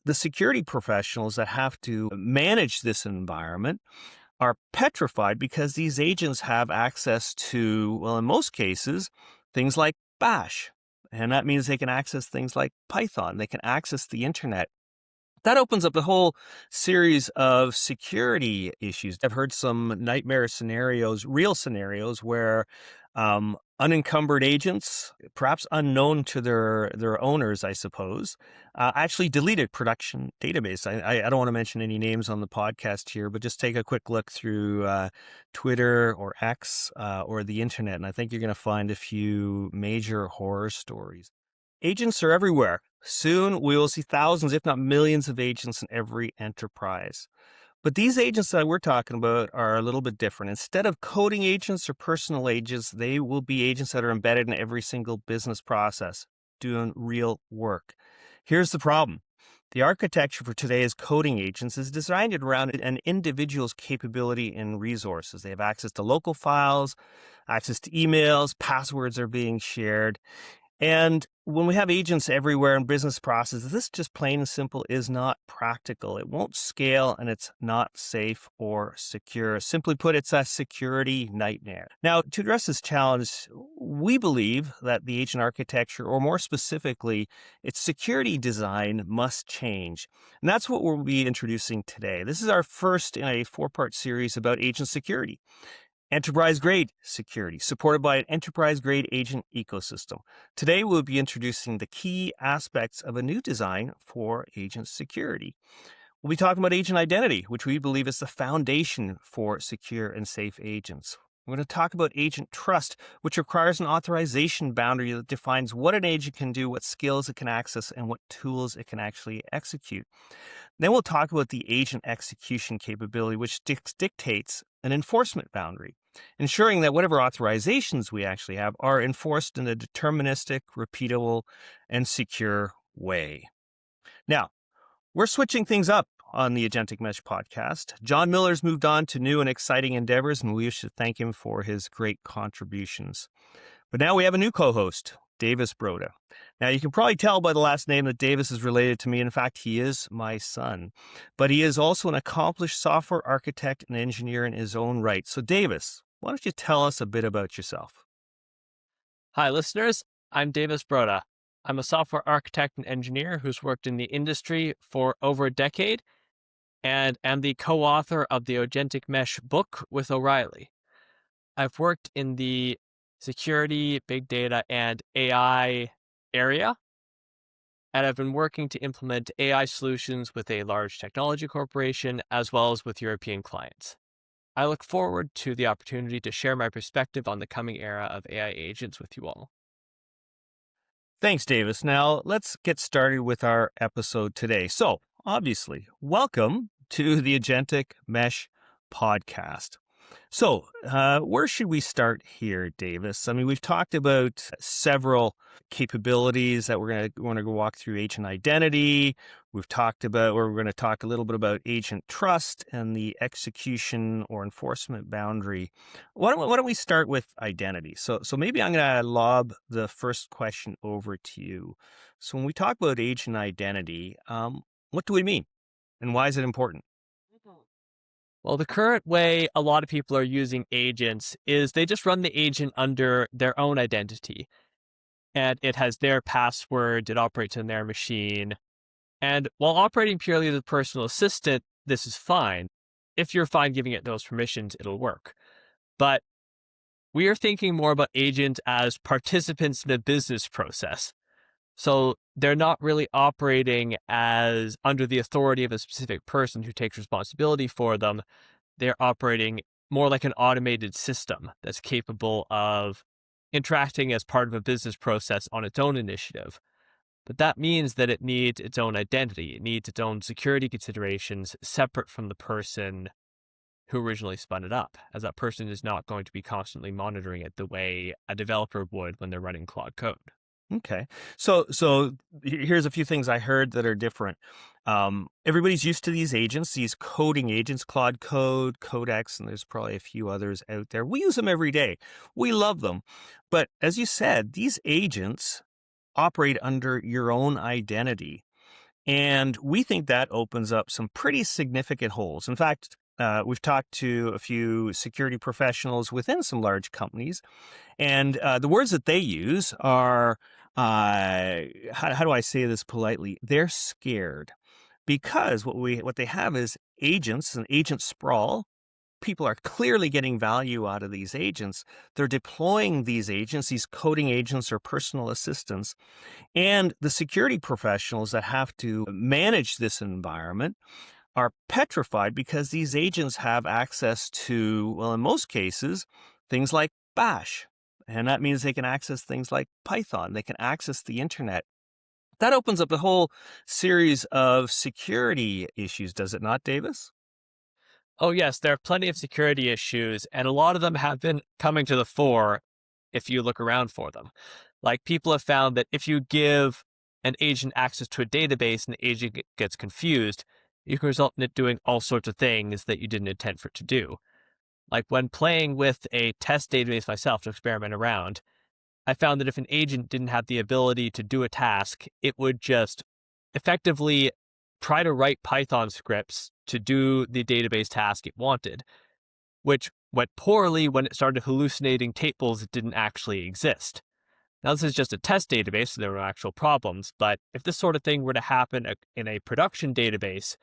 The security professionals that have to manage this environment are petrified because these agents have access to, well, in most cases, things like Bash. And that means they can access things like Python. They can access the internet. That opens up a whole series of security issues. I've heard some nightmare scenarios, real scenarios, where unencumbered agents, perhaps unknown to their owners, I suppose, actually deleted production database. I don't want to mention any names on the podcast here, but just take a quick look through Twitter or X or the internet, and I think you're going to find a few major horror stories. Agents are everywhere. Soon we will see thousands, if not millions, of agents in every enterprise. But these agents that we're talking about are a little bit different. Instead of coding agents or personal agents, they will be agents that are embedded in every single business process, doing real work. Here's the problem. The architecture for today's coding agents is designed around an individual's capability and resources. They have access to local files, access to emails, passwords are being shared. And when we have agents everywhere in business processes, this just plain and simple is not practical. It won't scale and it's not safe or secure. Simply put, it's a security nightmare. Now, to address this challenge, we believe that the agent architecture, or more specifically, its security design must change. And that's what we'll be introducing today. This is our first in a 4-part series about agent security. Enterprise-grade security, supported by an enterprise-grade agent ecosystem. Today, we'll be introducing the key aspects of a new design for agent security. We'll be talking about agent identity, which we believe is the foundation for secure and safe agents. We're going to talk about agent trust, which requires an authorization boundary that defines what an agent can do, what skills it can access, and what tools it can actually execute. Then we'll talk about the agent execution capability, which dictates an enforcement boundary, ensuring that whatever authorizations we actually have are enforced in a deterministic, repeatable, and secure way. Now, we're switching things up on the Agentic Mesh podcast. John Miller's moved on to new and exciting endeavors, and we should thank him for his great contributions. But now we have a new co-host, Davis Broda. Now, you can probably tell by the last name that Davis is related to me. In fact, he is my son. But he is also an accomplished software architect and engineer in his own right. So, Davis, why don't you tell us a bit about yourself? Hi, listeners. I'm Davis Broda. I'm a software architect and engineer who's worked in the industry for over a decade and am the co-author of the Agentic Mesh book with O'Reilly. I've worked in the security, big data, and AI area, and I've been working to implement AI solutions with a large technology corporation as well as with European clients. I look forward to the opportunity to share my perspective on the coming era of AI agents with you all. Thanks, Davis. Now, let's get started with our episode today. So, obviously, welcome to the Agentic Mesh podcast. So, where should we start here, Davis? I mean, we've talked about several capabilities that we're going to walk through agent identity. We're going to talk a little bit about agent trust and the execution or enforcement boundary. Why don't we start with identity? So maybe I'm going to lob the first question over to you. So when we talk about agent identity, what do we mean, and why is it important? Well, the current way a lot of people are using agents is they just run the agent under their own identity. And it has their password, it operates on their machine. And while operating purely as a personal assistant, this is fine. If you're fine giving it those permissions, it'll work. But we are thinking more about agents as participants in a business process. So they're not really operating as under the authority of a specific person who takes responsibility for them. They're operating more like an automated system that's capable of interacting as part of a business process on its own initiative. But that means that it needs its own identity. It needs its own security considerations separate from the person who originally spun it up, as that person is not going to be constantly monitoring it the way a developer would when they're running Claude code. Okay. So here's a few things I heard that are different. Everybody's used to these agents, these coding agents, Claude Code, Codex, and there's probably a few others out there. We use them every day. We love them. But as you said, these agents operate under your own identity. And we think that opens up some pretty significant holes. In fact, we've talked to a few security professionals within some large companies, and the words that they use are how do I say this politely? They're scared because what they have is agents and agent sprawl. People are clearly getting value out of these agents. They're deploying these agents, these coding agents or personal assistants, and the security professionals that have to manage this environment are petrified because these agents have access to, well, in most cases, things like Bash. And that means they can access things like Python. They can access the internet. That opens up a whole series of security issues, does it not, Davis? Oh, yes, there are plenty of security issues, and a lot of them have been coming to the fore if you look around for them. Like, people have found that if you give an agent access to a database and the agent gets confused, you can result in it doing all sorts of things that you didn't intend for it to do. Like, when playing with a test database myself to experiment around, I found that if an agent didn't have the ability to do a task, it would just effectively try to write Python scripts to do the database task it wanted, which went poorly when it started hallucinating tables that didn't actually exist. Now, this is just a test database, so there were no actual problems, but if this sort of thing were to happen in a production database,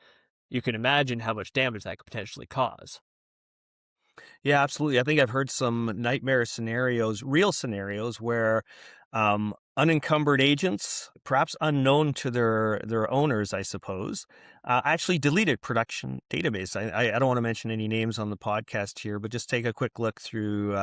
you can imagine how much damage that could potentially cause. Yeah, absolutely. I think I've heard some nightmare scenarios, real scenarios where unencumbered agents, perhaps unknown to their owners, I suppose, actually deleted production database. I don't want to mention any names on the podcast here, but just take a quick look through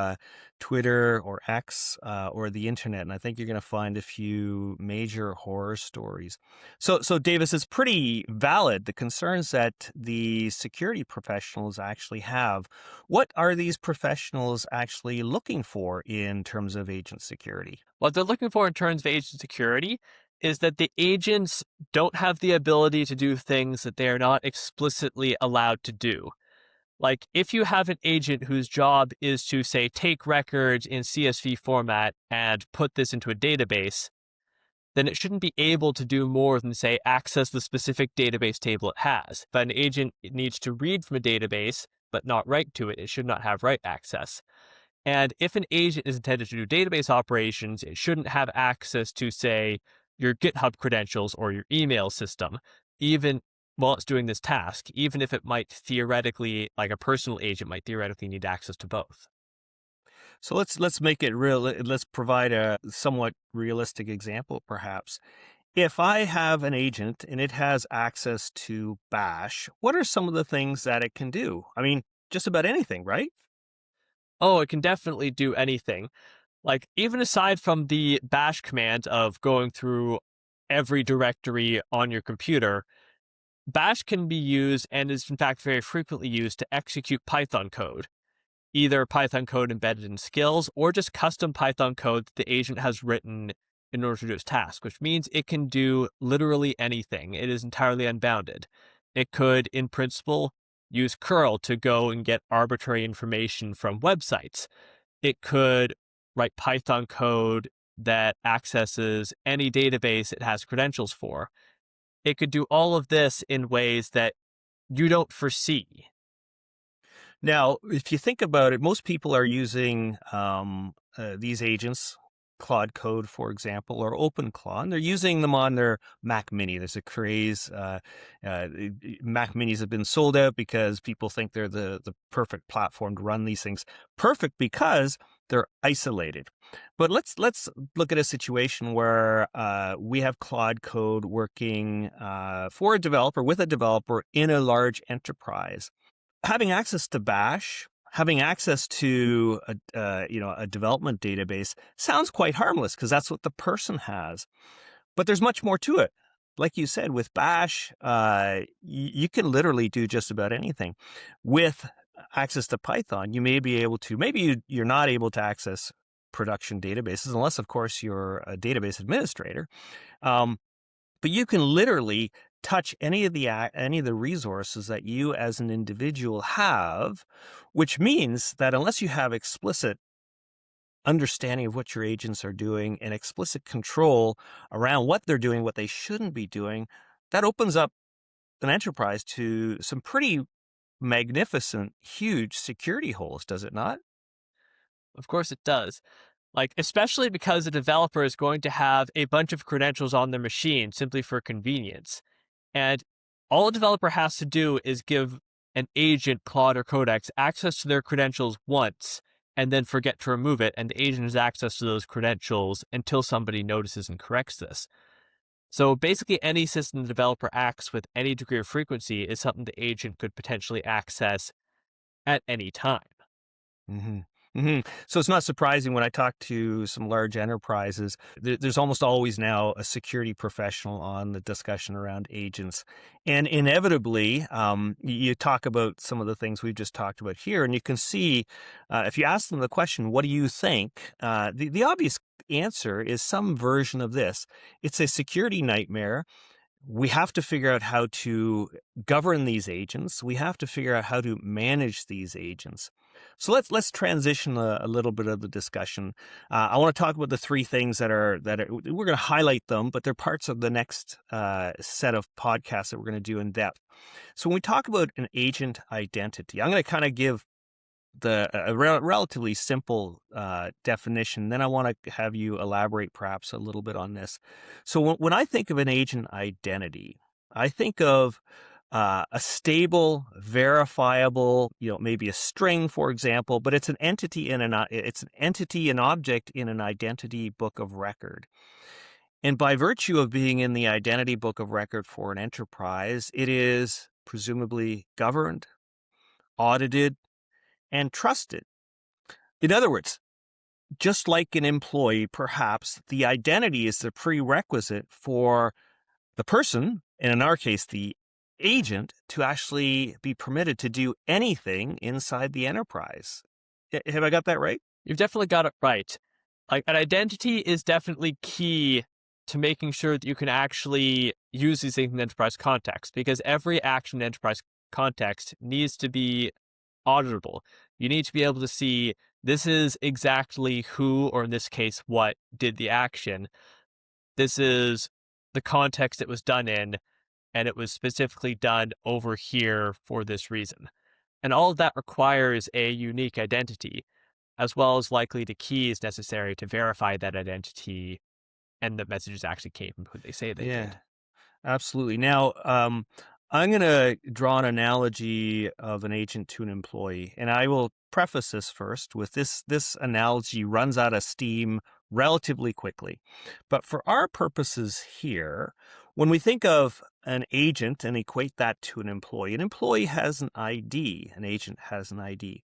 Twitter or X or the internet, and I think you're going to find a few major horror stories. So Davis, it's pretty valid, the concerns that the security professionals actually have. What are these professionals actually looking for in terms of agent security? What they're looking for in terms of agent security is that the agents don't have the ability to do things that they are not explicitly allowed to do. Like, if you have an agent whose job is to, say, take records in CSV format and put this into a database, then it shouldn't be able to do more than, say, access the specific database table it has. If an agent needs to read from a database but not write to it, it should not have write access. And if an agent is intended to do database operations, it shouldn't have access to, say, your GitHub credentials or your email system, even while it's doing this task, even if it might theoretically, like a personal agent might theoretically need access to both. So let's make it real. Let's provide a somewhat realistic example, perhaps. If I have an agent and it has access to Bash, what are some of the things that it can do? I mean, just about anything, right? Oh, it can definitely do anything. Like, even aside from the bash command of going through every directory on your computer, bash can be used and is in fact very frequently used to execute Python code, either Python code embedded in skills or just custom Python code that the agent has written in order to do its task, which means it can do literally anything. It is entirely unbounded. It could, in principle, use curl to go and get arbitrary information from websites. It could write Python code that accesses any database it has credentials for. It could do all of this in ways that you don't foresee. Now, if you think about it, most people are using these agents, Claude Code, for example, or OpenClaw, and they're using them on their Mac Mini. There's a craze. Mac Minis have been sold out because people think they're the perfect platform to run these things. Perfect because they're isolated. But let's look at a situation where we have Claude Code working for a developer, with a developer in a large enterprise. Having access to Bash, having access to a development database sounds quite harmless because that's what the person has. But there's much more to it. Like you said, with Bash, you can literally do just about anything. With access to Python, you may be able to. Maybe you're not able to access production databases unless, of course, you're a database administrator. But you can literally touch any of the resources that you as an individual have, which means that unless you have explicit understanding of what your agents are doing and explicit control around what they're doing, what they shouldn't be doing, that opens up an enterprise to some pretty magnificent, huge security holes, does it not? Of course it does. Like, especially because the developer is going to have a bunch of credentials on their machine simply for convenience. And all a developer has to do is give an agent, Claude or Codex, access to their credentials once and then forget to remove it. And the agent has access to those credentials until somebody notices and corrects this. So basically, any system the developer acts with any degree of frequency is something the agent could potentially access at any time. hmm So it's not surprising when I talk to some large enterprises, there's almost always now a security professional on the discussion around agents. And inevitably, you talk about some of the things we've just talked about here, and you can see if you ask them the question, what do you think? The obvious answer is some version of this. It's a security nightmare. We have to figure out how to govern these agents. We have to figure out how to manage these agents. So let's transition a little bit of the discussion. I want to talk about the three things that are we're going to highlight them, but they're parts of the next set of podcasts that we're going to do in depth. So when we talk about an agent identity, I'm going to kind of give a relatively simple definition. Then I want to have you elaborate perhaps a little bit on this. So when I think of an agent identity, I think of a stable, verifiable, maybe a string, for example, but it's an entity an object in an identity book of record. And by virtue of being in the identity book of record for an enterprise, it is presumably governed, audited, and trusted. In other words, just like an employee, perhaps the identity is the prerequisite for the person, and in our case, the agent, to actually be permitted to do anything inside the enterprise. Have I got that right? You've definitely got it right. Like, an identity is definitely key to making sure that you can actually use these things in enterprise context, because every action in enterprise context needs to be auditable. You need to be able to see this is exactly who, or in this case, what did the action. This is the context it was done in, and it was specifically done over here for this reason. And all of that requires a unique identity, as well as likely the keys necessary to verify that identity and the messages actually came from who they say they Yeah. did. Absolutely. Now, I'm going to draw an analogy of an agent to an employee, and I will preface this first with this analogy runs out of steam relatively quickly. But for our purposes here, when we think of an agent and equate that to an employee has an ID, an agent has an ID.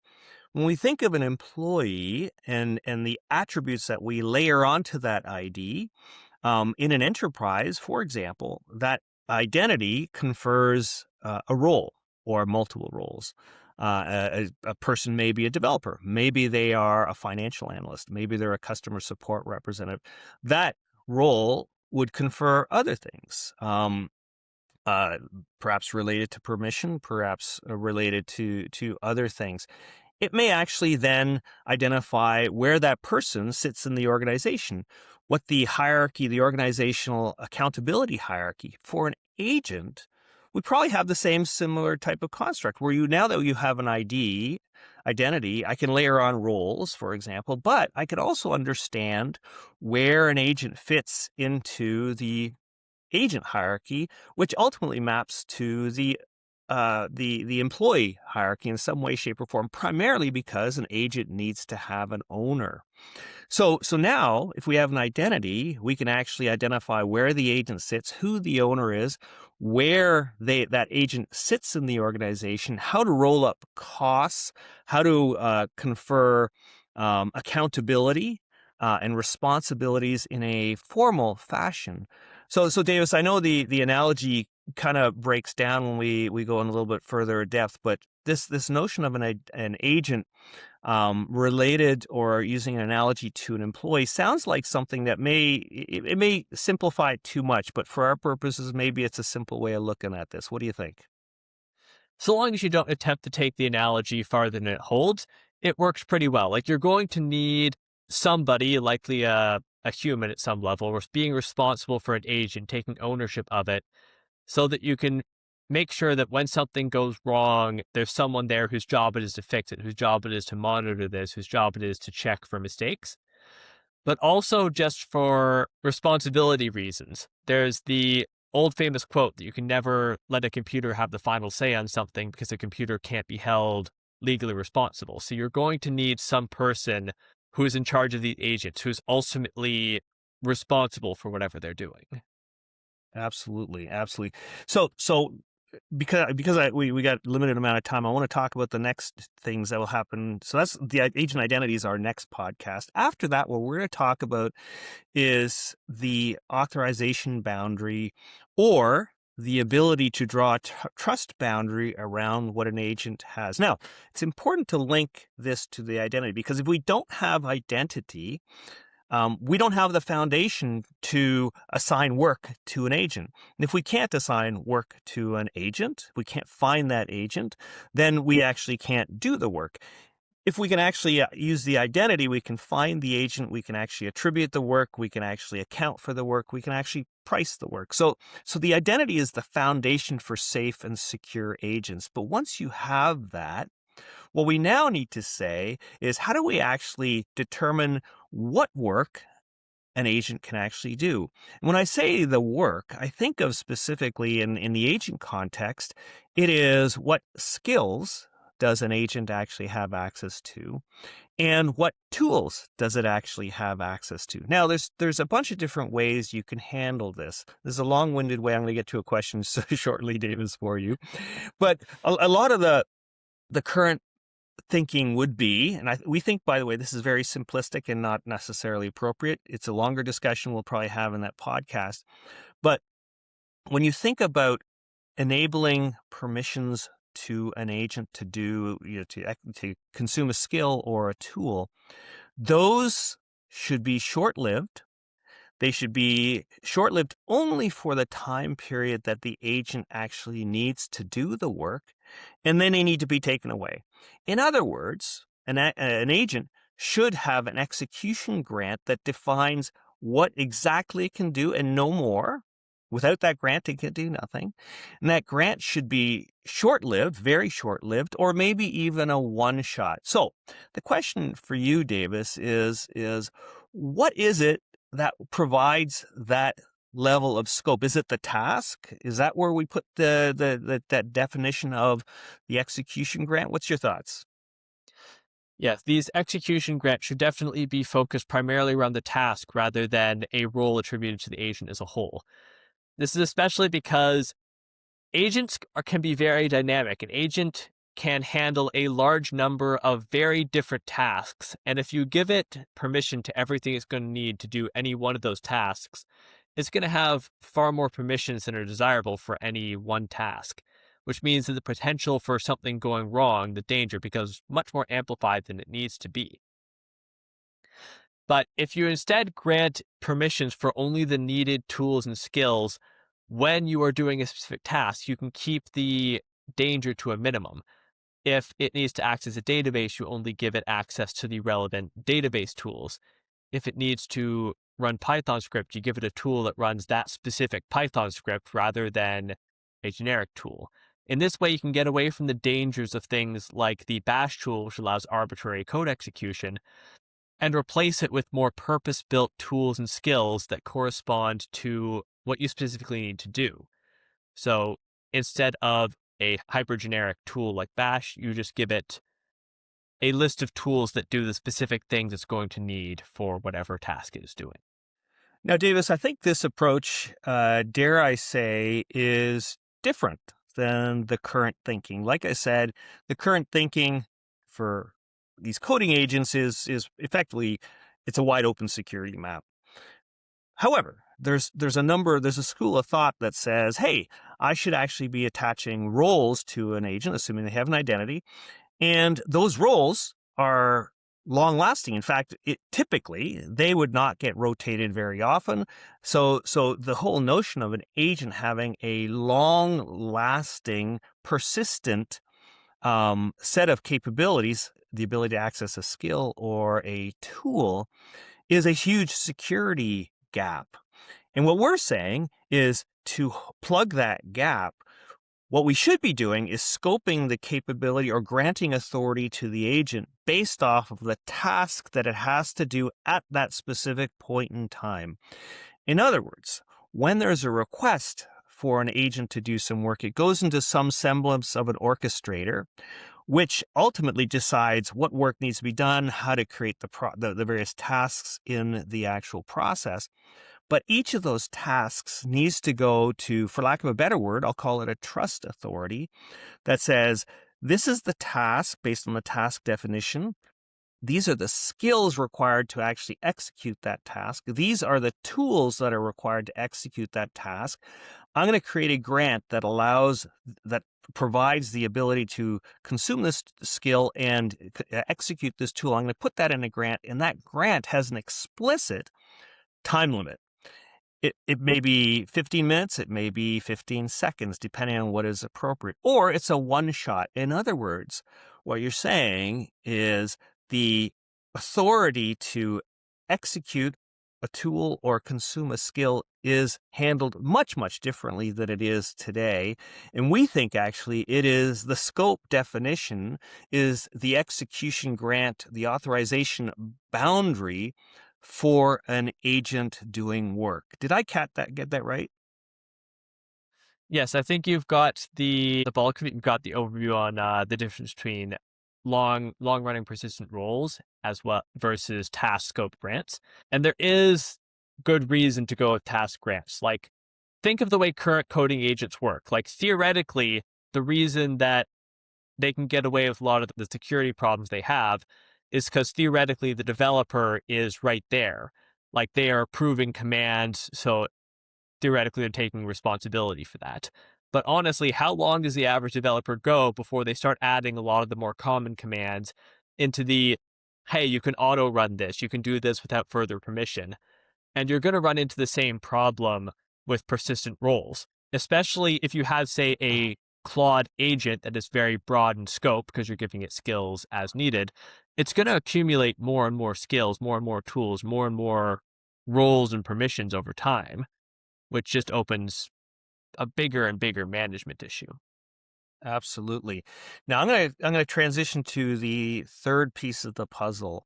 When we think of an employee and the attributes that we layer onto that ID, in an enterprise, for example, that identity confers a role or multiple roles. A person may be a developer. Maybe they are a financial analyst. Maybe they're a customer support representative. That role would confer other things, uh, perhaps related to permission, perhaps related to other things. It may actually then identify where that person sits in the organization, what the hierarchy, the organizational accountability hierarchy for an agent would probably have the same similar type of construct where now that you have an identity, I can layer on roles, for example, but I could also understand where an agent fits into the agent hierarchy, which ultimately maps to the employee hierarchy in some way, shape, or form, primarily because an agent needs to have an owner. So now, if we have an identity, we can actually identify where the agent sits, who the owner is, where that agent sits in the organization, how to roll up costs, how to confer accountability and responsibilities in a formal fashion. So Davis, I know the analogy kind of breaks down when we go in a little bit further depth, but this notion of an agent related or using an analogy to an employee sounds like something that may simplify it too much, but for our purposes, maybe it's a simple way of looking at this. What do you think? So long as you don't attempt to take the analogy farther than it holds, it works pretty well. Like, you're going to need somebody, likely a human at some level, being responsible for an agent, taking ownership of it, so that you can make sure that when something goes wrong, there's someone there whose job it is to fix it, whose job it is to monitor this, whose job it is to check for mistakes, but also just for responsibility reasons. There's the old famous quote that you can never let a computer have the final say on something because a computer can't be held legally responsible. So you're going to need some person who is in charge of the agents, who's ultimately responsible for whatever they're doing. Absolutely, absolutely. So because we got limited amount of time, I want to talk about the next things that will happen. So that's the agent identity is our next podcast. After that, what we're going to talk about is the authorization boundary, or the ability to draw a trust boundary around what an agent has. Now, it's important to link this to the identity, because if we don't have identity, we don't have the foundation to assign work to an agent. And if we can't assign work to an agent, we can't find that agent, then we actually can't do the work. If we can actually use the identity, we can find the agent, we can actually attribute the work, we can actually account for the work, we can actually price the work. So the identity is the foundation for safe and secure agents. But once you have that, what we now need to say is, how do we actually determine what work an agent can actually do? And when I say the work, I think of specifically in the agent context, it is what skills does an agent actually have access to, and what tools does it actually have access to? Now, there's a bunch of different ways you can handle this. This is a long-winded way. I'm going to get to a question shortly, Davis, for you. But a lot of the current thinking would be, and we think, by the way, this is very simplistic and not necessarily appropriate. It's a longer discussion we'll probably have in that podcast. But when you think about enabling permissions to an agent to do, to consume a skill or a tool, those should be short-lived. They should be short-lived only for the time period that the agent actually needs to do the work, and then they need to be taken away. In other words, an agent should have an execution grant that defines what exactly it can do and no more. Without that grant, it can do nothing. And that grant should be short-lived, very short-lived, or maybe even a one-shot. So the question for you, Davis, is what is it that provides that level of scope? Is it the task? Is that where we put that definition of the execution grant? What's your thoughts? Yes, these execution grants should definitely be focused primarily around the task rather than a role attributed to the agent as a whole. This is especially because agents can be very dynamic. An agent can handle a large number of very different tasks, and if you give it permission to everything it's going to need to do any one of those tasks, it's going to have far more permissions than are desirable for any one task, which means that the potential for something going wrong, the danger, becomes much more amplified than it needs to be. But if you instead grant permissions for only the needed tools and skills when you are doing a specific task, you can keep the danger to a minimum. If it needs to access a database, you only give it access to the relevant database tools. If it needs to run Python script, you give it a tool that runs that specific Python script rather than a generic tool. In this way, you can get away from the dangers of things like the bash tool, which allows arbitrary code execution, and replace it with more purpose-built tools and skills that correspond to what you specifically need to do. So instead of a hypergeneric tool like bash, you just give it a list of tools that do the specific things it's going to need for whatever task it is doing. Now, Davis, I think this approach, dare I say, is different than the current thinking. Like I said, the current thinking for these coding agents is effectively, it's a wide open security map. However, there's a school of thought that says, hey, I should actually be attaching roles to an agent, assuming they have an identity, and those roles are long lasting. In fact, typically they would not get rotated very often. So the whole notion of an agent having a long lasting, persistent set of capabilities, the ability to access a skill or a tool, is a huge security gap. And what we're saying is to plug that gap, what we should be doing is scoping the capability or granting authority to the agent based off of the task that it has to do at that specific point in time. In other words, when there's a request for an agent to do some work, it goes into some semblance of an orchestrator, which ultimately decides what work needs to be done, how to create the various tasks in the actual process. But each of those tasks needs to go to, for lack of a better word, I'll call it a trust authority that says, this is the task based on the task definition. These are the skills required to actually execute that task. These are the tools that are required to execute that task. I'm going to create a grant that provides the ability to consume this skill and execute this tool. I'm going to put that in a grant, and that grant has an explicit time limit. It may be 15 minutes, it may be 15 seconds, depending on what is appropriate, or it's a one-shot. In other words, what you're saying is the authority to execute a tool or consume a skill is handled much, much differently than it is today. And we think actually it is the scope definition is the execution grant, the authorization boundary for an agent doing work. Did I get that right? Yes, I think you've got the bulk of it. You've got the overview on the difference between long running persistent roles as well versus task scope grants. And there is good reason to go with task grants. Like, think of the way current coding agents work. Like, theoretically, the reason that they can get away with a lot of the security problems they have is because theoretically the developer is right there. Like, they are approving commands, so theoretically they're taking responsibility for that. But honestly, how long does the average developer go before they start adding a lot of the more common commands into the, hey, you can auto run this, you can do this without further permission? And you're going to run into the same problem with persistent roles, especially if you have, say, a Claude agent that is very broad in scope because you're giving it skills as needed. It's going to accumulate more and more skills, more and more tools, more and more roles and permissions over time, which just opens a bigger and bigger management issue. Absolutely. Now I'm going to transition to the third piece of the puzzle.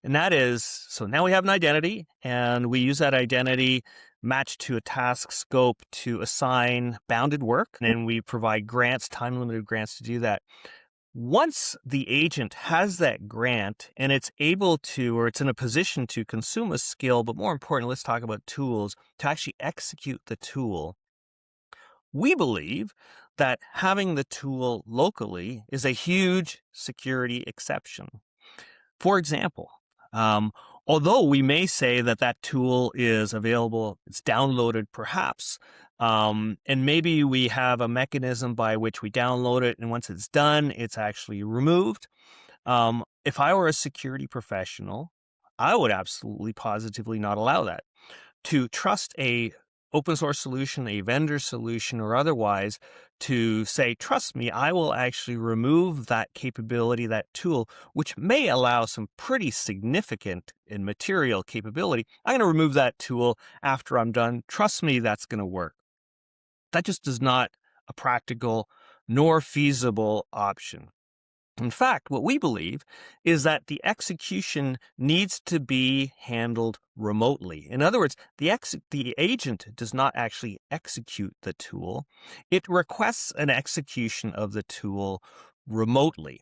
And that is, so now we have an identity, and we use that identity matched to a task scope to assign bounded work, and then we provide grants, time-limited grants to do that. Once the agent has that grant and it's able to, or it's in a position to consume a skill, but more important, let's talk about tools, to actually execute the tool, we believe that having the tool locally is a huge security exception. For example, although we may say that that tool is available, it's downloaded perhaps, and maybe we have a mechanism by which we download it, and once it's done, it's actually removed. If I were a security professional, I would absolutely positively not allow that. To trust a open source solution, a vendor solution, or otherwise, to say, trust me, I will actually remove that capability, that tool, which may allow some pretty significant and material capability. I'm going to remove that tool after I'm done. Trust me, that's going to work. That just is not a practical nor feasible option. In fact, what we believe is that the execution needs to be handled remotely. In other words, the agent does not actually execute the tool. It requests an execution of the tool remotely.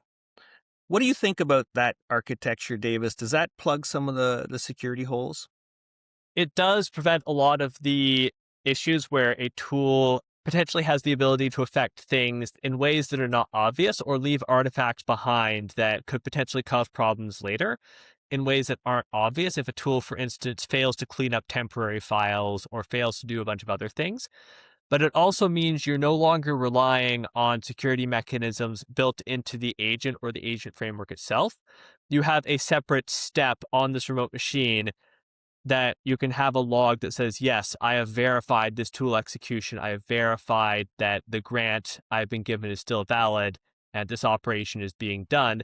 What do you think about that architecture, Davis? Does that plug some of the security holes? It does prevent a lot of the issues where a tool potentially has the ability to affect things in ways that are not obvious or leave artifacts behind that could potentially cause problems later in ways that aren't obvious. If a tool, for instance, fails to clean up temporary files or fails to do a bunch of other things. But it also means you're no longer relying on security mechanisms built into the agent or the agent framework itself. You have a separate step on this remote machine that you can have a log that says, yes, I have verified this tool execution. I have verified that the grant I've been given is still valid and this operation is being done.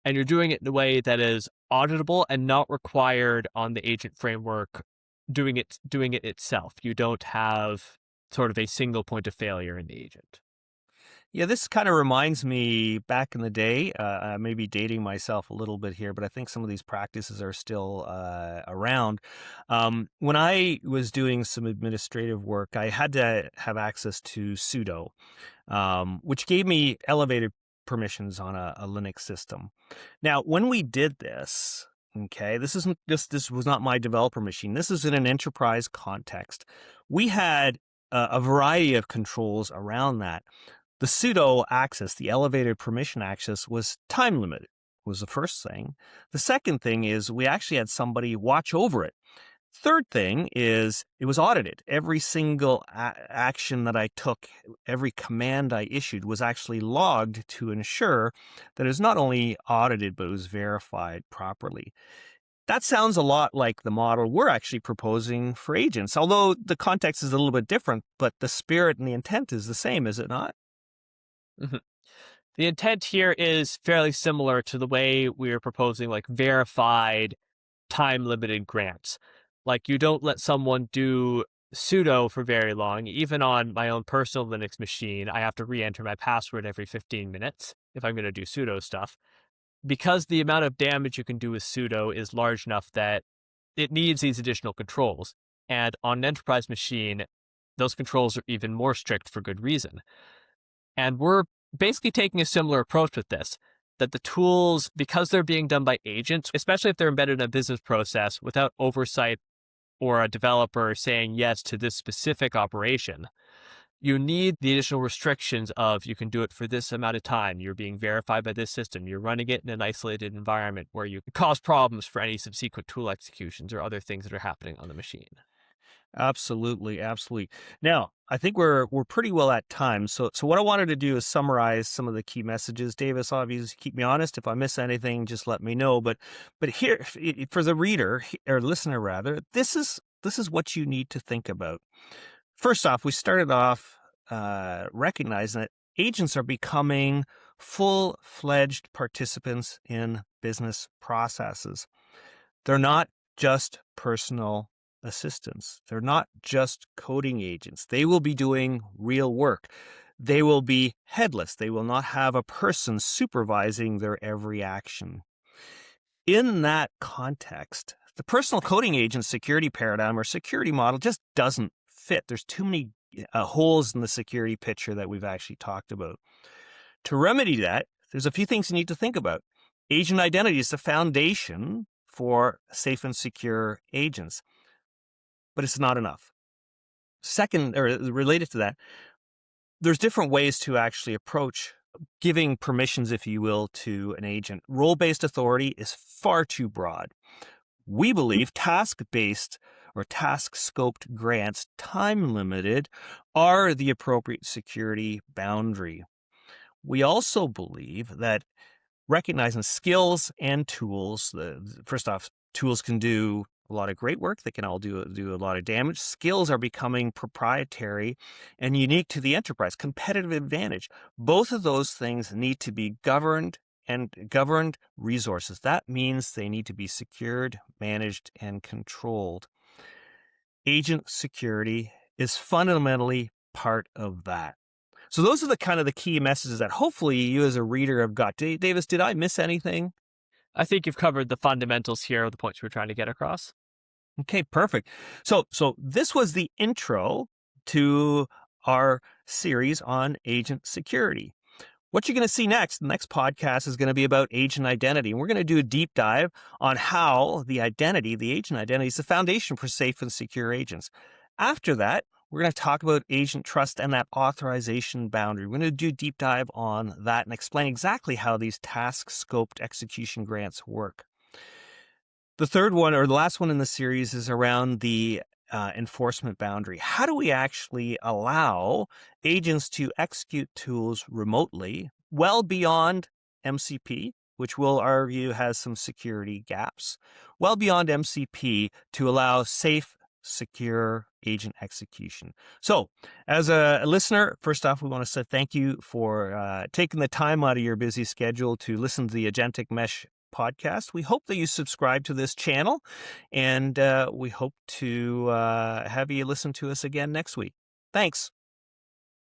And you're doing it in a way that is auditable and not required on the agent framework doing it itself. You don't have sort of a single point of failure in the agent. Yeah, this kind of reminds me back in the day, maybe dating myself a little bit here, but I think some of these practices are still around. When I was doing some administrative work, I had to have access to sudo, which gave me elevated permissions on a Linux system. Now, when we did this, okay, this was not my developer machine. This is in an enterprise context. We had a variety of controls around that. The sudo access, the elevated permission access, was time limited, was the first thing. The second thing is we actually had somebody watch over it. Third thing is it was audited. Every single action that I took, every command I issued was actually logged to ensure that it was not only audited, but it was verified properly. That sounds a lot like the model we're actually proposing for agents, although the context is a little bit different, but the spirit and the intent is the same, is it not? Mhm. The intent here is fairly similar to the way we are proposing like verified time limited grants. Like you don't let someone do sudo for very long. Even on my own personal Linux machine, I have to re-enter my password every 15 minutes if I'm going to do sudo stuff. Because the amount of damage you can do with sudo is large enough that it needs these additional controls. And on an enterprise machine, those controls are even more strict for good reason. And we're basically taking a similar approach with this, that the tools, because they're being done by agents, especially if they're embedded in a business process without oversight or a developer saying yes to this specific operation, you need the additional restrictions of you can do it for this amount of time. You're being verified by this system. You're running it in an isolated environment where you cause problems for any subsequent tool executions or other things that are happening on the machine. Absolutely, absolutely. Now, I think we're pretty well at time. So what I wanted to do is summarize some of the key messages. Davis, obviously, keep me honest. If I miss anything, just let me know. But here, for the reader or listener rather, this is what you need to think about. First off, we started off recognizing that agents are becoming full-fledged participants in business processes. They're not just personal assistants. They're not just coding agents. They will be doing real work. They will be headless. They will not have a person supervising their every action. In that context, the personal coding agent security paradigm or security model just doesn't fit. There's too many holes in the security picture that we've actually talked about. To remedy that, there's a few things you need to think about. Agent identity is the foundation for safe and secure agents, but it's not enough. Second, or related to that, there's different ways to actually approach giving permissions, if you will, to an agent. Role-based authority is far too broad. We believe task-based or task-scoped grants, time-limited, are the appropriate security boundary. We also believe that recognizing skills and tools, first off, tools can do a lot of great work. They can all do a lot of damage. Skills are becoming proprietary and unique to the enterprise, competitive advantage. Both of those things need to be governed and governed resources. That means they need to be secured, managed, and controlled. Agent security is fundamentally part of that. So those are the kind of the key messages that hopefully you as a reader have got. Davis, did I miss anything? I think you've covered the fundamentals here of the points we're trying to get across. Okay, perfect. So this was the intro to our series on agent security. What you're going to see next, the next podcast is going to be about agent identity. And we're going to do a deep dive on how the agent identity is the foundation for safe and secure agents. After that, we're going to talk about agent trust and that authorization boundary. We're going to do a deep dive on that and explain exactly how these task-scoped execution grants work. The third one, or the last one in the series, is around the enforcement boundary. How do we actually allow agents to execute tools remotely, well beyond MCP, which we'll argue has some security gaps, well beyond MCP to allow safe, secure agent execution? So, as a listener, first off, we want to say thank you for taking the time out of your busy schedule to listen to the Agentic Mesh podcast. We hope that you subscribe to this channel, and we hope to have you listen to us again next week. Thanks.